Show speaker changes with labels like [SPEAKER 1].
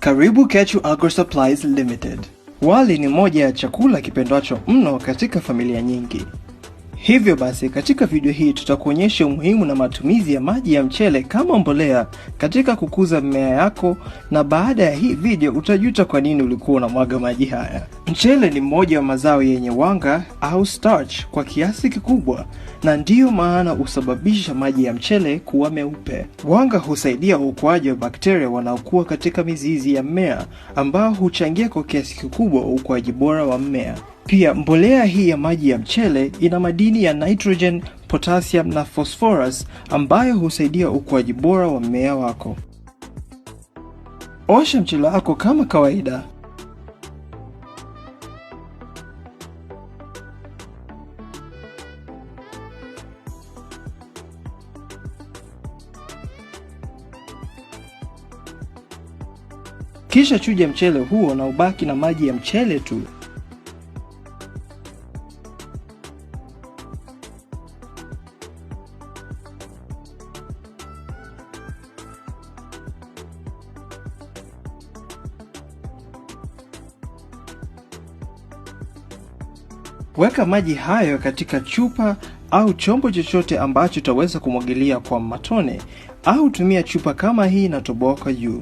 [SPEAKER 1] Karibu Kechu Agro Supplies Limited. Wali ni moja ya chakula kipendwacho mno katika familia nyingi. Hivyo basi katika video hii tutakuonyesha umuhimu na matumizi ya maji ya mchele kama mbolea katika kukuza mimea yako, na baada ya hii video utajuta kwa nini ulikuwa unamwaga maji haya. Mchele ni mmoja wa mazao yenye wanga au starch kwa kiasi kikubwa, na ndiyo maana husababisha maji ya mchele kuwa meupe. Wanga husaidia ukuaji wa bakteria wanaokuwa katika mizizi ya mmea, ambao huchangia kwa kiasi kikubwa ukuaji bora wa mmea. Pia mbolea hii ya maji ya mchele ina madini ya nitrogen, potassium na phosphorus ambayo husaidia ukuaji bora wa mmea wako. Osha mchele wako kama kawaida. Kisha chuja mchele huo na ubaki na maji ya mchele tu. Weka maji hayo katika chupa au chombo chochote ambacho utaweza kumwagilia kwa matone, au tumia chupa kama hii na toboa kwa juu.